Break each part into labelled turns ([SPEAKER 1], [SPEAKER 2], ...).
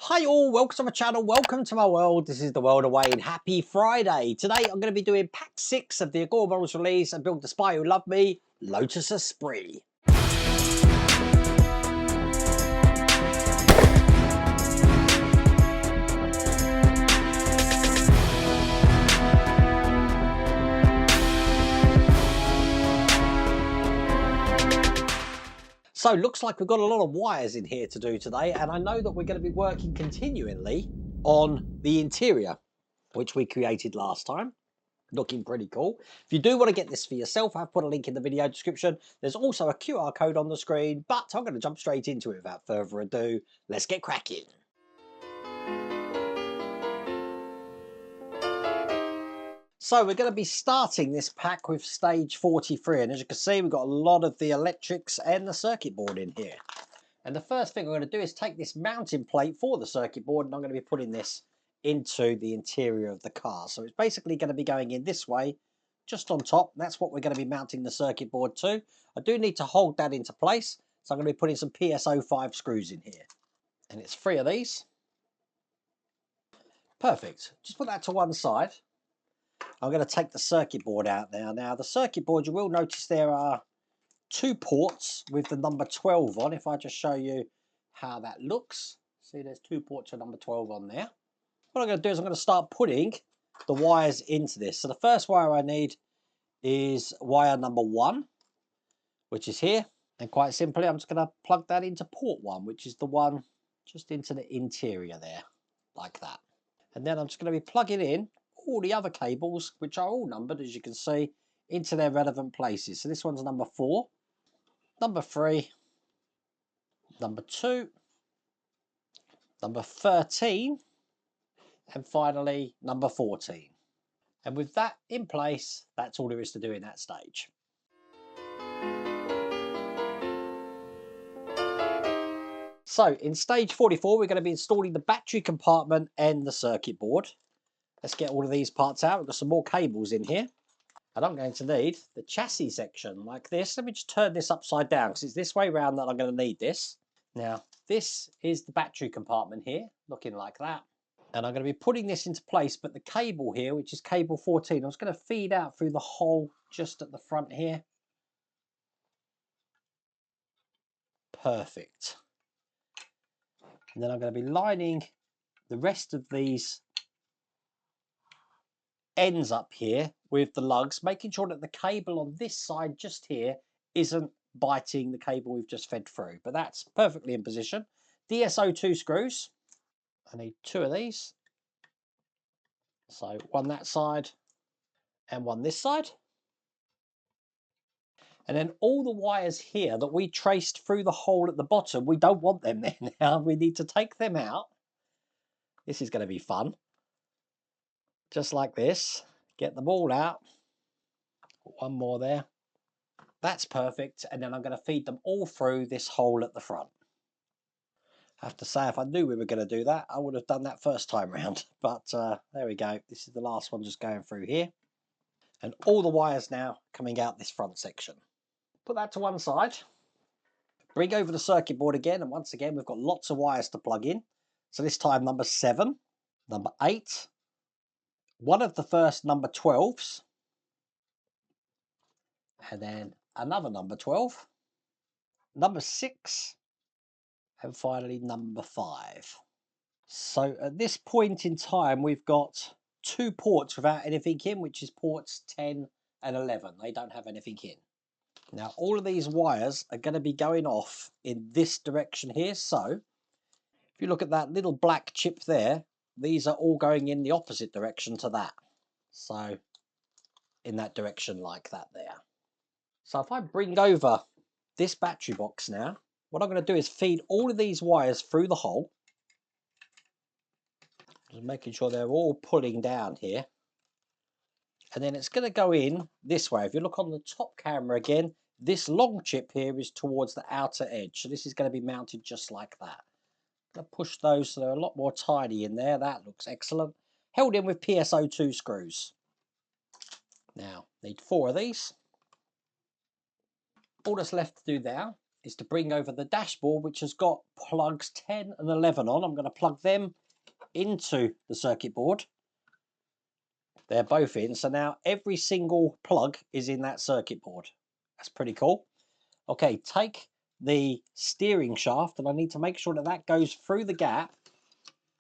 [SPEAKER 1] Hi all, welcome to my channel, welcome to my world. This is the world of Wayne. Happy Friday. Today I'm going to be doing pack 6 of the Agora Models release and Build the Spy Who Loved Me, Lotus Esprit. So looks like we've got a lot of wires in here to do today, and I know that we're going to be working continually on the interior, which we created last time. Looking pretty cool. If you do want to get this for yourself, I've put a link in the video description. There's also a QR code on the screen, but I'm going to jump straight into it without further ado. Let's get cracking. So we're going to be starting this pack with stage 43, and as you can see we've got a lot of the electrics and the circuit board in here. And the first thing we're going to do is take this mounting plate for the circuit board, and I'm going to be putting this into the interior of the car. So it's basically going to be going in this way, just on top. That's what we're going to be mounting the circuit board to. I do need to hold that into place, so I'm going to be putting some PS05 screws in here. And it's 3 of these. Perfect. Just put that to one side. I'm going to take the circuit board out now. Now the circuit board, you will notice there are 2 ports with the number 12 on. If I just show you how that looks. See, there's 2 ports with number 12 on there. What I'm going to do is I'm going to start putting the wires into this. So the first wire I need is wire number 1, which is here. And quite simply, I'm just going to plug that into port 1, which is the one just into the interior there, like that. And then I'm just going to be plugging in all the other cables, which are all numbered, as you can see, into their relevant places. So this one's number 4, number 3, number 2, number 13, and finally number 14. And with that in place, that's all there is to do in that stage. So in stage 44, we're going to be installing the battery compartment and the circuit board. Let's get all of these parts out. We've got some more cables in here. And I'm going to need the chassis section like this. Let me just turn this upside down because it's this way round that I'm going to need this. Now, this is the battery compartment here, looking like that. And I'm going to be putting this into place, but the cable here, which is cable 14, I'm just going to feed out through the hole just at the front here. Perfect. And then I'm going to be lining the rest of these ends up here with the lugs, making sure that the cable on this side just here isn't biting the cable we've just fed through, but that's perfectly in position. DSO2 screws, I need 2 of these, so 1 that side and 1 this side. And then all the wires here that we traced through the hole at the bottom, we don't want them there now. We need to take them out. This is going to be fun. Just like this. Get them all out. Put 1 more there. That's perfect. And then I'm going to feed them all through this hole at the front. I have to say, if I knew we were going to do that, I would have done that first time round. But there we go. This is the last one just going through here. And all the wires now coming out this front section. Put that to one side. Bring over the circuit board again, and once again we've got lots of wires to plug in. So this time number 7, number 8, one of the first number 12s, and then another number 12, number 6, and finally number 5. So at this point in time we've got 2 ports without anything in, which is ports 10 and 11. They don't have anything in. Now all of these wires are going to be going off in this direction here. So if you look at that little black chip there, these are all going in the opposite direction to that. So in that direction like that there. So if I bring over this battery box now, what I'm going to do is feed all of these wires through the hole. Just making sure they're all pulling down here. And then it's going to go in this way. If you look on the top camera again, this long chip here is towards the outer edge. So this is going to be mounted just like that. I'm going to push those so they're a lot more tidy in there. That looks excellent. Held in with PSO2 screws. Now, need 4 of these. All that's left to do now is to bring over the dashboard, which has got plugs 10 and 11 on. I'm going to plug them into the circuit board. They're both in, so now every single plug is in that circuit board. That's pretty cool. Okay, take the steering shaft, and I need to make sure that that goes through the gap.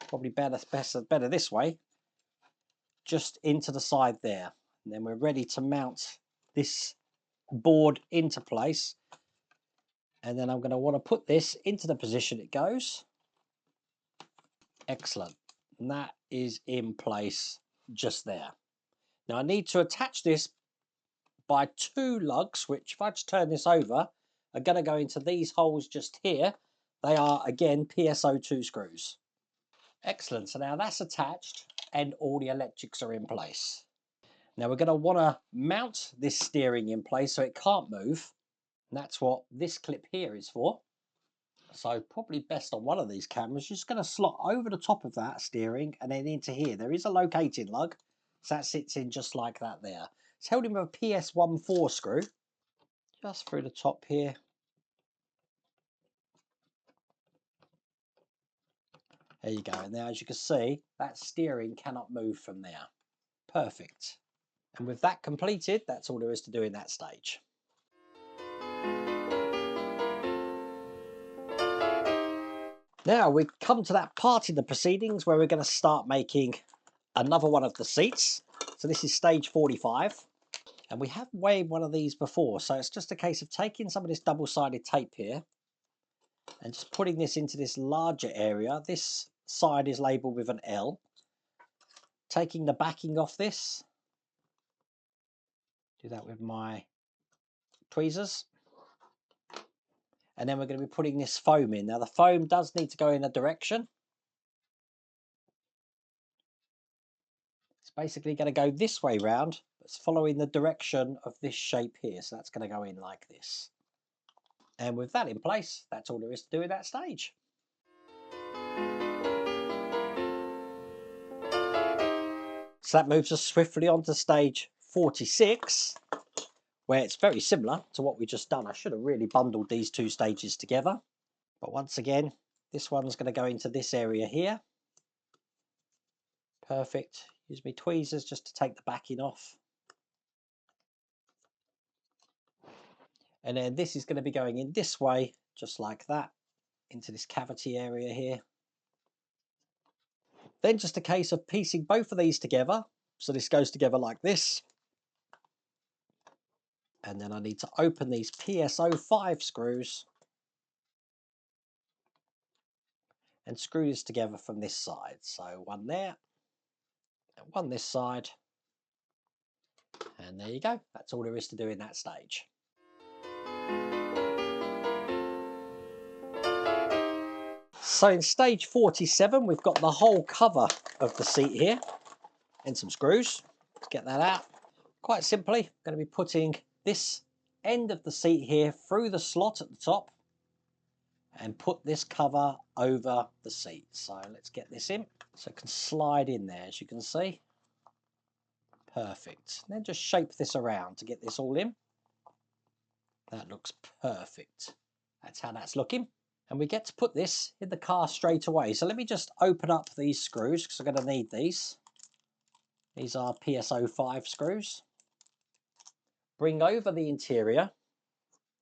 [SPEAKER 1] Probably better this way. Just into the side there. And then we're ready to mount this board into place. And then I'm going to want to put this into the position it goes. Excellent. And that is in place just there. Now I need to attach this by 2 lugs, which if I just turn this over, are going to go into these holes just here. They are, again, PSO2 screws. Excellent. So now that's attached and all the electrics are in place. Now we're going to want to mount this steering in place so it can't move. And that's what this clip here is for. So probably best on one of these cameras, you're just going to slot over the top of that steering and then into here. There is a locating lug, so that sits in just like that there. It's held in with a PS14 screw, just through the top here. There you go. And now as you can see, that steering cannot move from there. Perfect. And with that completed, that's all there is to do in that stage. Now we come to that part in the proceedings where we're going to start making another one of the seats. So this is stage 45. And we have weighed one of these before. So it's just a case of taking some of this double-sided tape here and just putting this into this larger area. This side is labelled with an L. Taking the backing off this. Do that with my tweezers. And then we're going to be putting this foam in. Now the foam does need to go in a direction. It's basically going to go this way round. It's following the direction of this shape here. So that's going to go in like this. And with that in place, that's all there is to do in that stage. So that moves us swiftly on to stage 46, where it's very similar to what we just done. I should have really bundled these 2 stages together. But once again, this one's going to go into this area here. Perfect. Use my tweezers just to take the backing off. And then this is going to be going in this way, just like that, into this cavity area here. Then just a case of piecing both of these together. So this goes together like this. And then I need to open these PSO5 screws and screw this together from this side. So one there, and one this side. And there you go. That's all there is to do in that stage. So in stage 47, we've got the whole cover of the seat here and some screws. Let's get that out. Quite simply, I'm going to be putting this end of the seat here through the slot at the top and put this cover over the seat. So let's get this in. So it can slide in there, as you can see. Perfect. Then just shape this around to get this all in. That looks perfect. That's how that's looking. And we get to put this in the car straight away. So let me just open up these screws because I'm going to need these. These are PSO5 screws. Bring over the interior.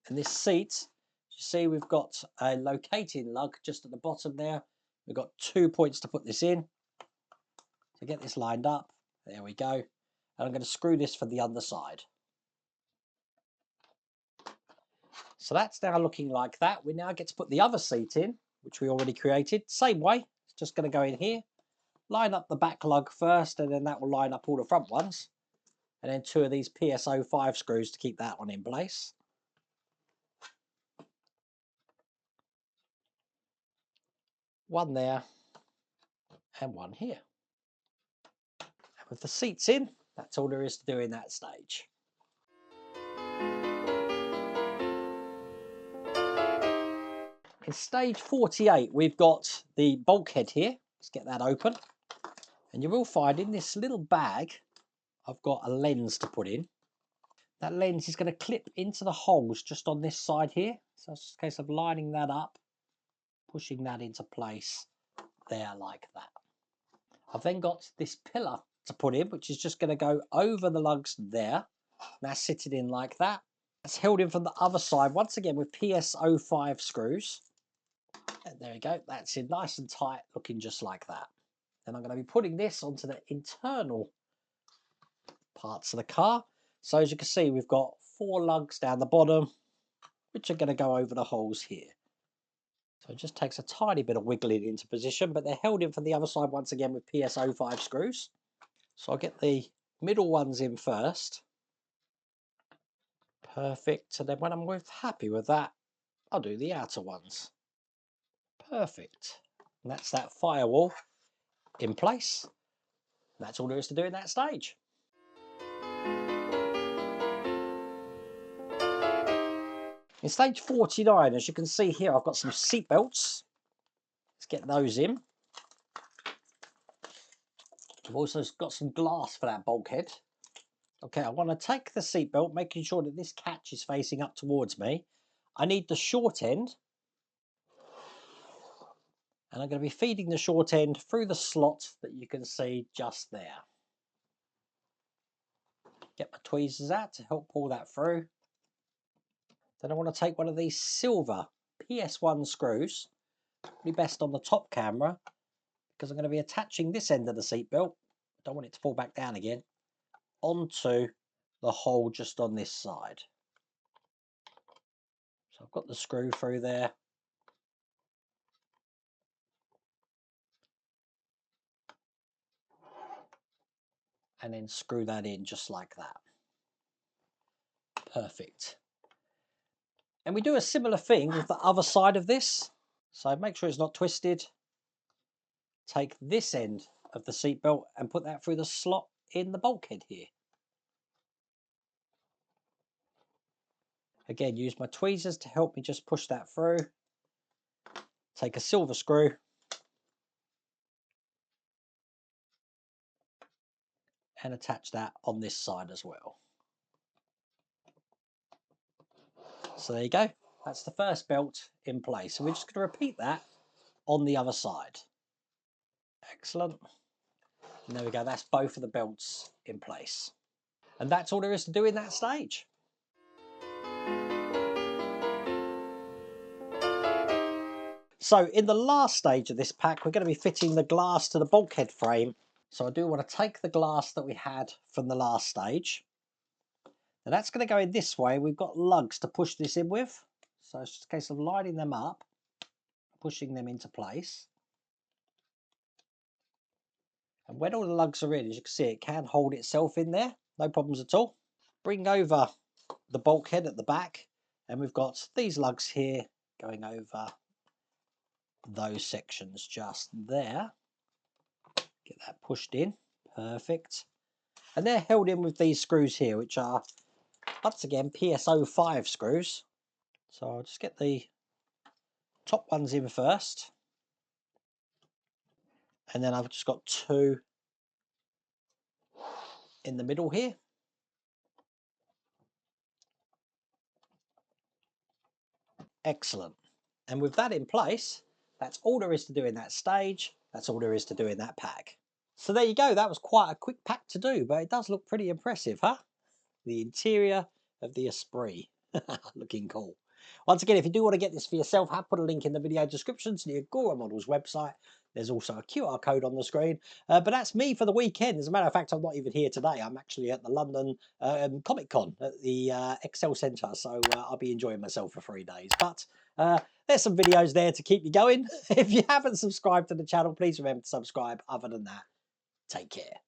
[SPEAKER 1] And this seat, you see we've got a locating lug just at the bottom there. We've got 2 points to put this in. So get this lined up. There we go. And I'm going to screw this from the underside. So that's now looking like that. We now get to put the other seat in, which we already created. Same way, it's just going to go in here. Line up the back lug first, and then that will line up all the front ones. And then 2 of these PSO5 screws to keep that one in place. One there, and one here. And with the seats in, that's all there is to do in that stage. In stage 48, we've got the bulkhead here. Let's get that open. And you will find in this little bag, I've got a lens to put in. That lens is going to clip into the holes just on this side here. So it's just a case of lining that up, pushing that into place there like that. I've then got this pillar to put in, which is just going to go over the lugs there. That's sitting in like that. It's held in from the other side, once again with PS05 screws. And there we go, that's in nice and tight, looking just like that. Then I'm going to be putting this onto the internal parts of the car. So as you can see, we've got 4 lugs down the bottom, which are going to go over the holes here. So it just takes a tiny bit of wiggling into position, but they're held in from the other side once again with PS05 screws. So I'll get the middle ones in first. Perfect. And then when I'm happy with that, I'll do the outer ones. Perfect. And that's that firewall in place. That's all there is to do in that stage. In stage 49, as you can see here, I've got some seat belts. Let's get those in. I've also got some glass for that bulkhead. Okay, I want to take the seat belt, making sure that this catch is facing up towards me. I need the short end. And I'm going to be feeding the short end through the slot that you can see just there. Get my tweezers out to help pull that through. Then I want to take one of these silver PS1 screws, probably best on the top camera, because I'm going to be attaching this end of the seatbelt, don't want it to fall back down again, onto the hole just on this side. So I've got the screw through there. And then screw that in just like that. Perfect. And we do a similar thing with the other side of this. So make sure it's not twisted. Take this end of the seatbelt and put that through the slot in the bulkhead here. Again, use my tweezers to help me just push that through. Take a silver screw. And attach that on this side as well. So there you go. That's the first belt in place. So we're just going to repeat that on the other side. Excellent. And there we go. That's both of the belts in place. And that's all there is to do in that stage. So in the last stage of this pack, we're going to be fitting the glass to the bulkhead frame. So I do want to take the glass that we had from the last stage. Now that's going to go in this way. We've got lugs to push this in with. So it's just a case of lining them up, pushing them into place. And when all the lugs are in, as you can see, it can hold itself in there. No problems at all. Bring over the bulkhead at the back. And we've got these lugs here going over those sections just there. Get that pushed in. Perfect. And they're held in with these screws here, which are, once again, PS05 screws. So I'll just get the top ones in first. And then I've just got 2 in the middle here. Excellent. And with that in place, that's all there is to do in that stage. That's all there is to do in that pack. So there you go. That was quite a quick pack to do, but it does look pretty impressive, huh? The interior of the Esprit. Looking cool. Once again, if you do want to get this for yourself, I've put a link in the video description to the Agora Models website. There's also a QR code on the screen. But that's me for the weekend. As a matter of fact, I'm not even here today. I'm actually at the London Comic Con at the Excel Centre. So I'll be enjoying myself for 3 days. But there's some videos there to keep you going. If you haven't subscribed to the channel, please remember to subscribe. Other than that, take care.